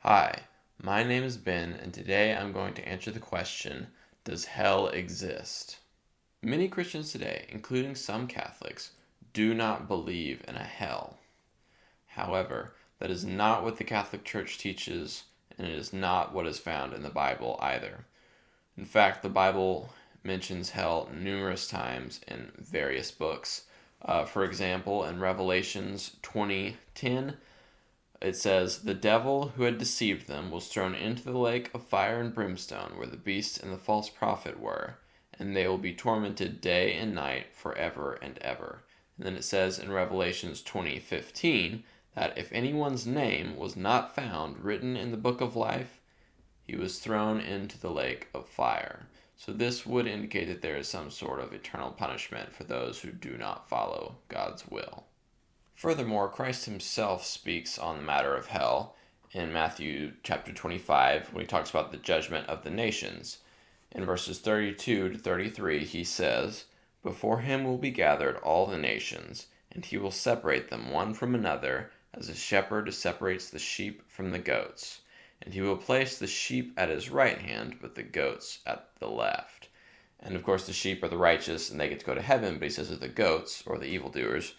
Hi, my name is Ben, and today I'm going to answer the question, does hell exist? Many Christians today, including some Catholics, do not believe in a hell. However, that is not what the Catholic Church teaches, and it is not what is found in the Bible either. In fact, the Bible mentions hell numerous times in various books. For example, in Revelations 20:10, it says, "The devil who had deceived them was thrown into the lake of fire and brimstone, where the beast and the false prophet were, and they will be tormented day and night forever and ever." And then it says in Revelations 20:15 that if anyone's name was not found written in the book of life, he was thrown into the lake of fire. So this would indicate that there is some sort of eternal punishment for those who do not follow God's will. Furthermore, Christ himself speaks on the matter of hell in Matthew chapter 25 when he talks about the judgment of the nations. In verses 32 to 33, he says, "Before him will be gathered all the nations, and he will separate them one from another, as a shepherd separates the sheep from the goats. And he will place the sheep at his right hand, but the goats at the left." And of course, the sheep are the righteous, and they get to go to heaven, but he says that the goats, or the evildoers,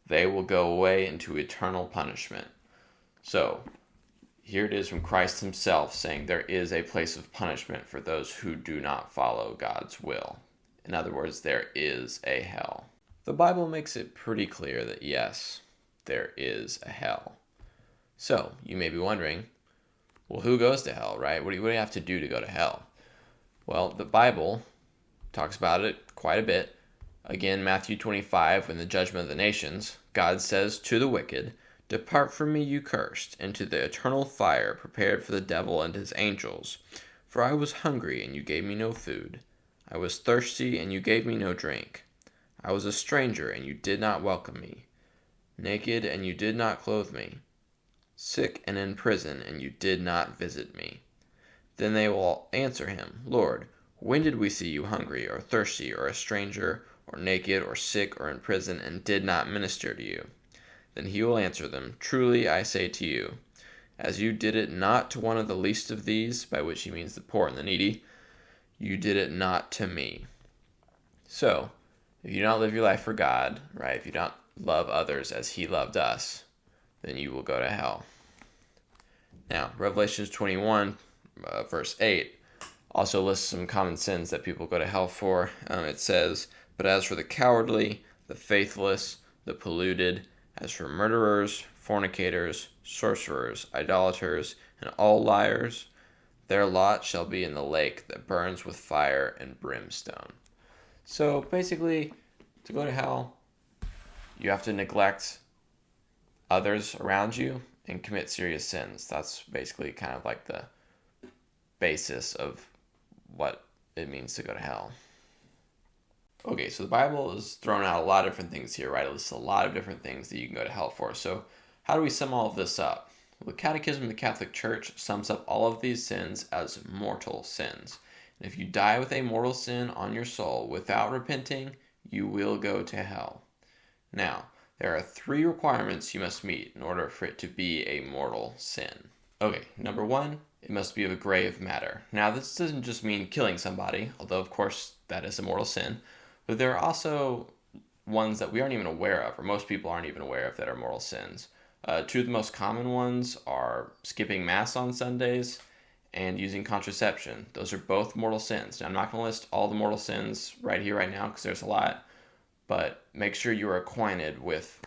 they will go away into eternal punishment. So, here it is from Christ himself saying there is a place of punishment for those who do not follow God's will. In other words, there is a hell. The Bible makes it pretty clear that yes, there is a hell. So, you may be wondering, well, who goes to hell, right? What do you have to do to go to hell? Well, the Bible talks about it quite a bit. Again, Matthew 25, in the judgment of the nations, God says to the wicked, "Depart from me, you cursed, into the eternal fire prepared for the devil and his angels. For I was hungry, and you gave me no food. I was thirsty, and you gave me no drink. I was a stranger, and you did not welcome me. Naked, and you did not clothe me. Sick and in prison, and you did not visit me." Then they will answer him, "Lord, when did we see you hungry, or thirsty, or a stranger, or naked, or sick, or in prison, and did not minister to you?" Then he will answer them, "Truly I say to you, as you did it not to one of the least of these," by which he means the poor and the needy, "you did it not to me." So, if you don't live your life for God, right, if you don't love others as he loved us, then you will go to hell. Now, Revelations 21, verse 8, also lists some common sins that people go to hell for. It says, "But as for the cowardly, the faithless, the polluted, as for murderers, fornicators, sorcerers, idolaters, and all liars, their lot shall be in the lake that burns with fire and brimstone." So basically, to go to hell, you have to neglect others around you and commit serious sins. That's basically kind of like the basis of what it means to go to hell. Okay, so the Bible has thrown out a lot of different things here, right? It lists a lot of different things that you can go to hell for. So how do we sum all of this up? Well, the Catechism of the Catholic Church sums up all of these sins as mortal sins. And if you die with a mortal sin on your soul without repenting, you will go to hell. Now, there are 3 requirements you must meet in order for it to be a mortal sin. Okay, number 1, it must be of a grave matter. Now, this doesn't just mean killing somebody, although of course that is a mortal sin, but there are also ones that we aren't even aware of, or most people aren't even aware of, that are mortal sins. 2 of the most common ones are skipping Mass on Sundays and using contraception. Those are both mortal sins. Now, I'm not going to list all the mortal sins right here, right now, because there's a lot, but make sure you're acquainted with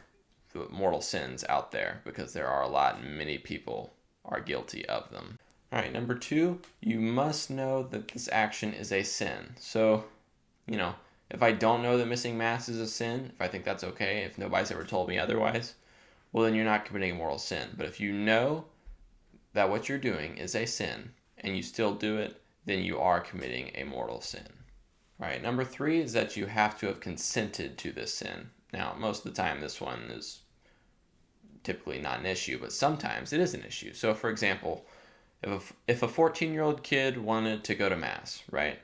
the mortal sins out there, because there are a lot and many people are guilty of them. All right, number 2, you must know that this action is a sin. So, if I don't know that missing Mass is a sin, if I think that's okay, if nobody's ever told me otherwise, well, then you're not committing a mortal sin. But if you know that what you're doing is a sin and you still do it, then you are committing a mortal sin. All right, number 3 is that you have to have consented to this sin. Now, most of the time, this one is typically not an issue, but sometimes it is an issue. So, for example, if a 14-year-old kid wanted to go to Mass, right,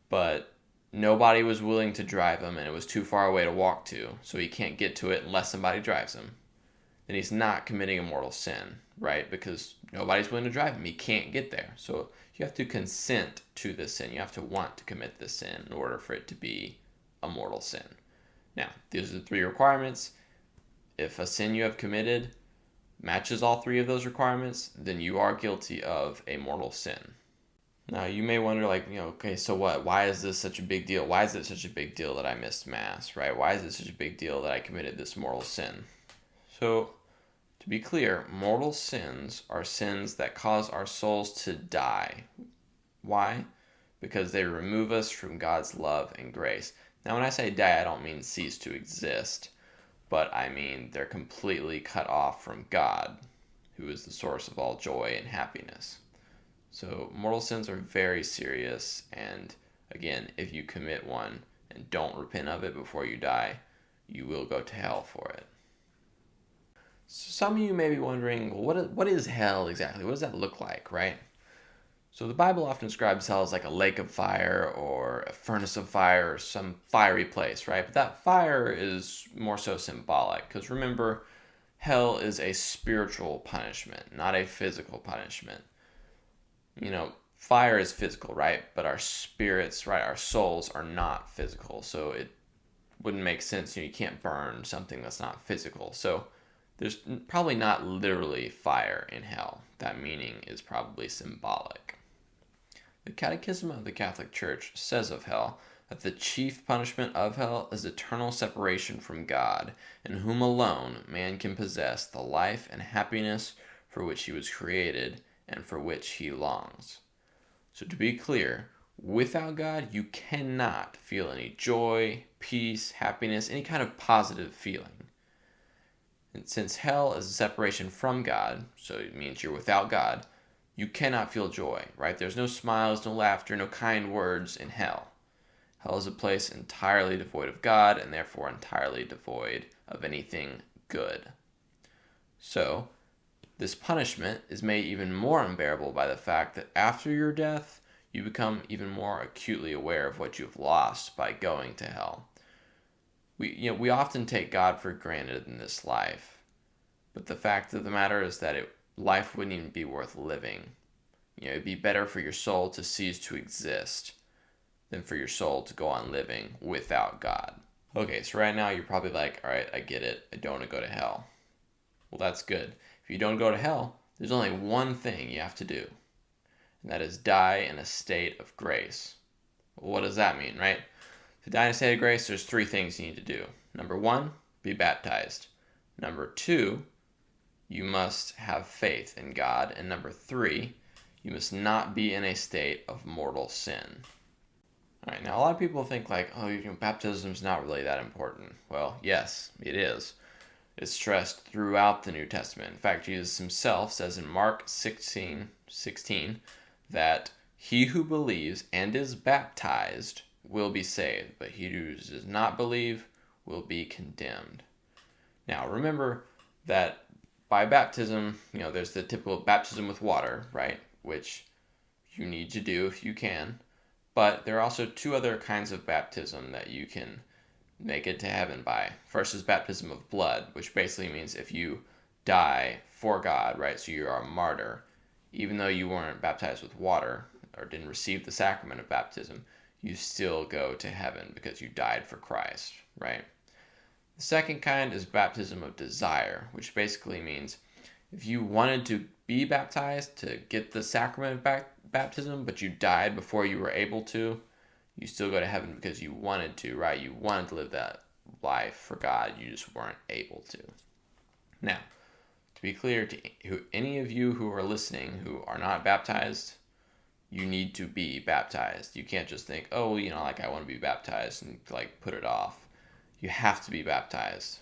but nobody was willing to drive him and it was too far away to walk to, so he can't get to it unless somebody drives him, then he's not committing a mortal sin, right? Because nobody's willing to drive him. He can't get there. So you have to consent to this sin. You have to want to commit this sin in order for it to be a mortal sin. Now, these are the 3 requirements. If a sin you have committed matches all 3 of those requirements, then you are guilty of a mortal sin. Now, you may wonder, okay, so what? Why is this such a big deal? Why is it such a big deal that I missed Mass, right? Why is it such a big deal that I committed this mortal sin? So, to be clear, mortal sins are sins that cause our souls to die. Why? Because they remove us from God's love and grace. Now, when I say die, I don't mean cease to exist, but I mean they're completely cut off from God, who is the source of all joy and happiness. So mortal sins are very serious, and again, if you commit one and don't repent of it before you die, you will go to hell for it. So some of you may be wondering, well, what is hell exactly? What does that look like, right? So the Bible often describes hell as like a lake of fire or a furnace of fire or some fiery place, right? But that fire is more so symbolic, because remember, hell is a spiritual punishment, not a physical punishment. Fire is physical, right? But our spirits, right, our souls are not physical. So it wouldn't make sense. You can't burn something that's not physical. So there's probably not literally fire in hell. That meaning is probably symbolic. The Catechism of the Catholic Church says of hell that the chief punishment of hell is eternal separation from God, in whom alone man can possess the life and happiness for which he was created and for which he longs. So to be clear, without God, you cannot feel any joy, peace, happiness, any kind of positive feeling. And since hell is a separation from God, so it means you're without God, you cannot feel joy, right? There's no smiles, no laughter, no kind words in hell. Hell is a place entirely devoid of God and therefore entirely devoid of anything good. So, this punishment is made even more unbearable by the fact that after your death, you become even more acutely aware of what you've lost by going to hell. We often take God for granted in this life, but the fact of the matter is that life wouldn't even be worth living. It'd be better for your soul to cease to exist than for your soul to go on living without God. Okay, so right now you're probably like, all right, I get it. I don't want to go to hell. Well, that's good. If you don't go to hell, there's only one thing you have to do, and that is die in a state of grace. Well, what does that mean, right? To die in a state of grace, there's 3 things you need to do. Number 1, be baptized. Number 2, you must have faith in God. And number 3, you must not be in a state of mortal sin. All right, now a lot of people think baptism's not really that important. Well, yes, it is. It's stressed throughout the New Testament. In fact, Jesus himself says in Mark 16:16 that he who believes and is baptized will be saved, but he who does not believe will be condemned. Now, remember that by baptism, there's the typical baptism with water, right, which you need to do if you can. But there are also 2 other kinds of baptism that you can make it to heaven by. First is baptism of blood, which basically means if you die for God, right, so you are a martyr, even though you weren't baptized with water or didn't receive the sacrament of baptism, you still go to heaven because you died for Christ, right? The second kind is baptism of desire, which basically means if you wanted to be baptized to get the sacrament of baptism, but you died before you were able to, you still go to heaven because you wanted to, right? You wanted to live that life for God. You just weren't able to. Now, to be clear to any of you who are listening who are not baptized, you need to be baptized. You can't just think, I want to be baptized and put it off. You have to be baptized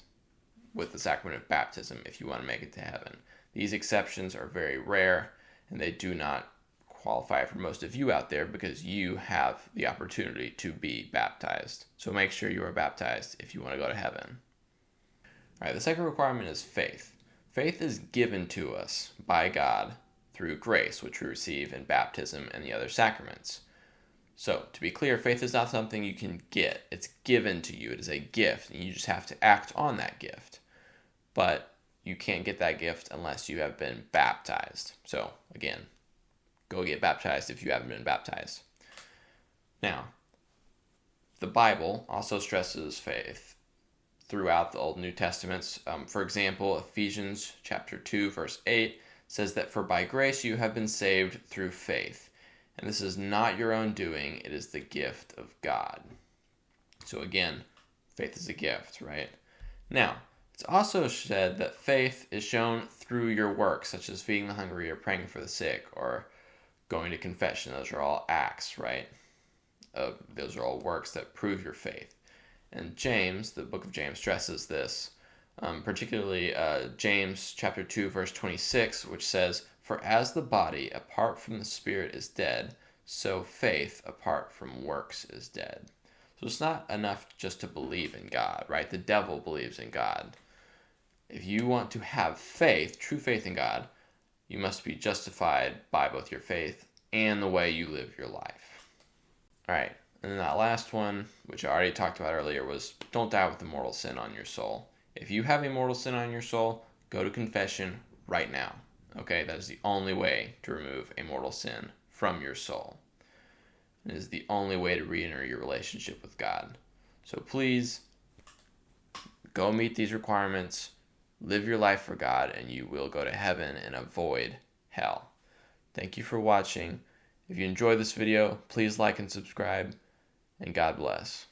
with the sacrament of baptism if you want to make it to heaven. These exceptions are very rare, and they do not qualify for most of you out there because you have the opportunity to be baptized. So make sure you are baptized if you want to go to heaven. All right, the second requirement is faith. Faith is given to us by God through grace, which we receive in baptism and the other sacraments. So, to be clear, faith is not something you can get. It's given to you. It is a gift, and you just have to act on that gift. But you can't get that gift unless you have been baptized. So again, go get baptized if you haven't been baptized. Now, the Bible also stresses faith throughout the Old and New Testaments. For example, Ephesians chapter 2, verse 8 says that for by grace you have been saved through faith. And this is not your own doing, it is the gift of God. So again, faith is a gift, right? Now, it's also said that faith is shown through your works, such as feeding the hungry or praying for the sick or going to confession. Those are all acts, right? Those are all works that prove your faith. And James, the book of James, stresses this, particularly James chapter 2, verse 26, which says, "For as the body apart from the spirit is dead, so faith apart from works is dead." So it's not enough just to believe in God, right? The devil believes in God. If you want to have faith, true faith in God, you must be justified by both your faith and the way you live your life. All right, and then that last one, which I already talked about earlier, was don't die with a mortal sin on your soul. If you have a mortal sin on your soul, go to confession right now. Okay, that is the only way to remove a mortal sin from your soul. It is the only way to re-enter your relationship with God. So please, go meet these requirements, live your life for God, and you will go to heaven and avoid hell. Thank you for watching. If you enjoyed this video, please like and subscribe, and God bless.